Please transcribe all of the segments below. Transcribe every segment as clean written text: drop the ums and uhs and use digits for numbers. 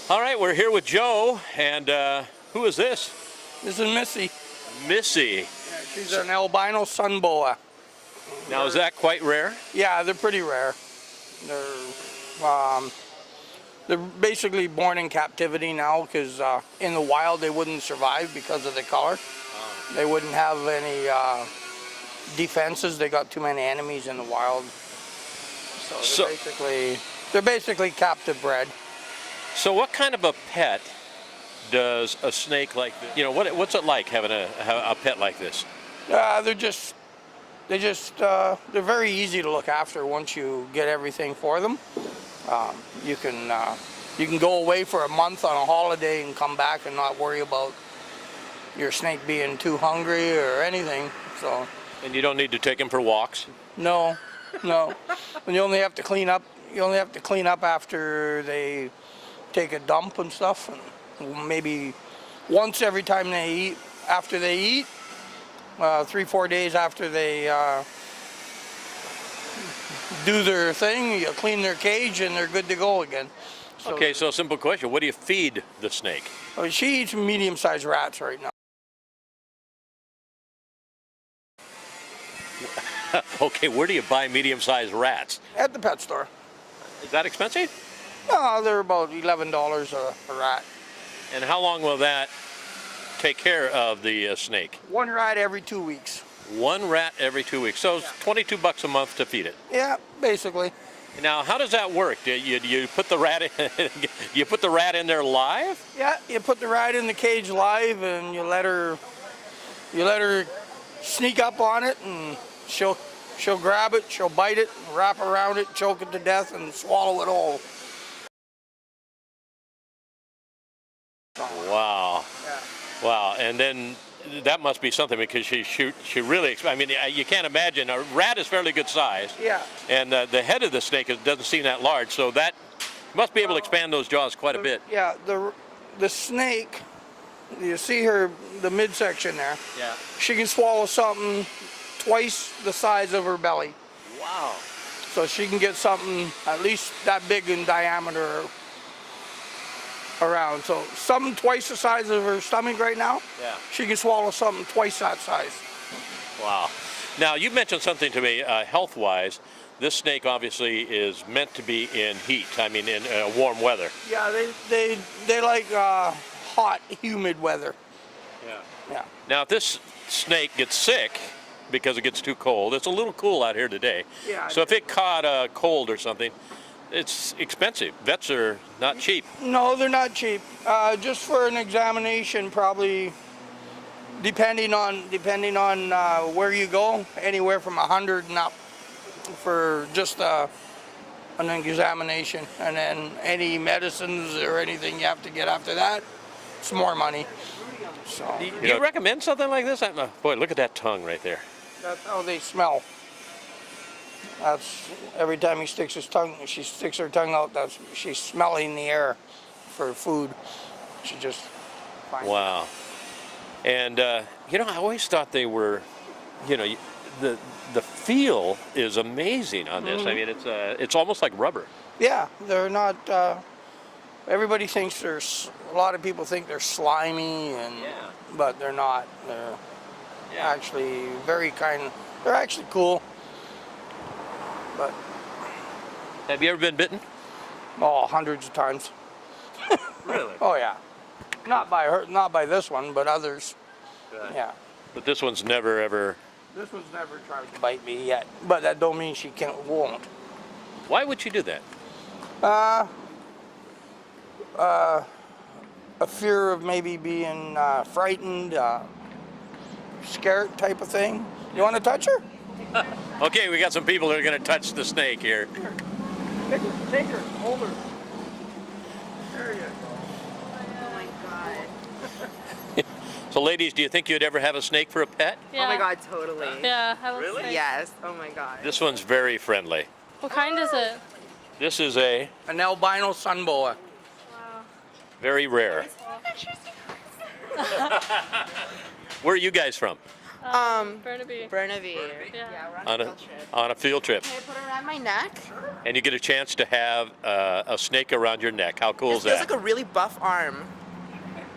All right, we're here with Joe, and who is this? This is Missy. Missy. Yeah, she's an Albino Sun Boa. Now, is that quite rare? Yeah, they're pretty rare. They're basically born in captivity now because in the wild they wouldn't survive because of the color. They wouldn't have any defenses. They got too many enemies in the wild. So they're basically captive bred. So what kind of a pet does a snake like this, what's it like having a pet like this? They're very easy to look after once you get everything for them. You can go away for a month on a holiday and come back and not worry about your snake being too hungry or anything. So. And you don't need to take him for walks? No. And you only have to clean up. You only have to clean up after they take a dump and stuff, and maybe once every time they eat. After they eat, 3-4 days after they do their thing, you clean their cage and they're good to go again. So, okay, so simple question: what do you feed the snake? She eats medium-sized rats right now. Okay, where do you buy medium-sized rats? At the pet store. Is that expensive? No, they're about $11 a rat. And how long will that take care of the snake? One rat every 2 weeks. One rat every 2 weeks. So it's $22 a month to feed it. Yeah, basically. Now, how does that work? You put the rat in, you put the rat in there live? Yeah, you put the rat in the cage live, and you let her sneak up on it, and she'll grab it, she'll bite it, wrap around it, choke it to death, and swallow it whole. Wow. Yeah. Wow. And then that must be something, because she really, I mean, you can't imagine. A rat is fairly good size. Yeah. And the head of the snake doesn't seem that large, so that must be able to expand those jaws quite a bit. Yeah, the snake, you see her, the midsection there. Yeah. She can swallow something twice the size of her belly. Wow. So she can get something at least that big in diameter around. So something twice the size of her stomach right now. Yeah. She can swallow something twice that size. Wow. Now, you mentioned something to me, health-wise. This snake obviously is meant to be in heat. I mean, in warm weather. Yeah, they like hot, humid weather. Yeah. Yeah. Now, if this snake gets sick because it gets too cold, it's a little cool out here today. Yeah. So if it caught a cold or something, it's expensive. Vets are not cheap. No, they're not cheap. Just for an examination, probably depending on where you go, anywhere from $100 and up for just an examination, and then any medicines or anything you have to get after that, it's more money. So Do you recommend something like this? Boy, look at that tongue right there. that's how they smell. That's every time she sticks her tongue out. She's smelling the air for food. She just finds it. Wow. And I always thought they were, the feel is amazing on this. I mean, it's almost like rubber. Yeah, they're not. Everybody thinks a lot of people think they're slimy, but they're not. They're actually very kind. They're actually cool. But Have you ever been bitten? oh, hundreds of times. Really? Oh yeah, not by her, not by this one, but others. Right. Yeah. But this one's never ever. This one's never tried to bite me yet, but that don't mean she won't. Why would she do that? A fear of maybe being frightened, scared type of thing. You want to touch her? Okay, we got some people that are going to touch the snake here. Here. Take her, hold her. There you go. Oh my god. So ladies, do you think you'd ever have a snake for a pet? Yeah. Oh my god, totally. Yeah, I would Really? say. Yes. Oh my god. This one's very friendly. What kind is it? This is an Albino Sun Boa. Wow. very rare. Where are you guys from? Burnaby. Burnaby. Yeah. we're on a field trip. On a field trip. Can I put her around my neck. And you get a chance to have a snake around your neck. How cool It is feels that? like a really buff arm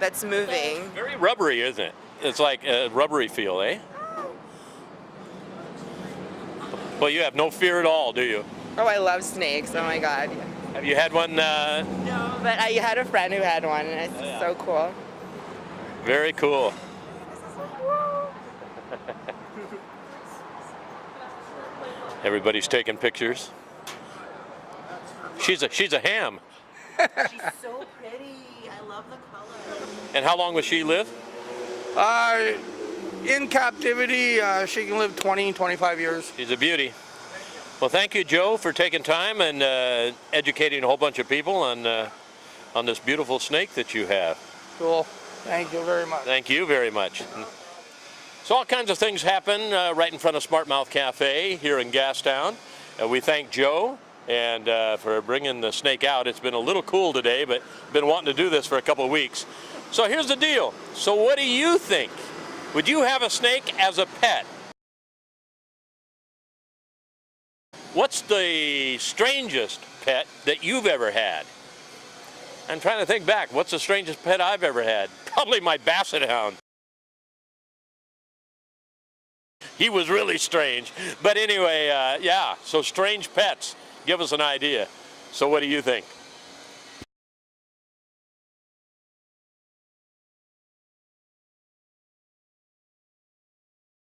that's moving. Very rubbery, isn't it? It's like a rubbery feel, eh? Well, you have no fear at all, do you? Oh, I love snakes. Oh my god. Have you had one? No, but I had a friend who had one, and it's yeah. so cool. Very cool. Everybody's taking pictures. She's a ham. She's so pretty. I love the color. And how long will she live? In captivity, she can live 20, 25 years. She's a beauty. Well, thank you, Joe, for taking time and educating a whole bunch of people on this beautiful snake that you have. Cool. Thank you very much. Thank you very much. So all kinds of things happen right in front of Smart Mouth Cafe here in Gastown. We thank Joe and for bringing the snake out. It's been a little cool today, but been wanting to do this for a couple of weeks. So here's the deal. So what do you think? Would you have a snake as a pet? What's the strangest pet that you've ever had? I'm trying to think back. What's the strangest pet I've ever had? Probably my basset hound. He was really strange. But anyway, yeah, so strange pets. Give us an idea. So what do you think?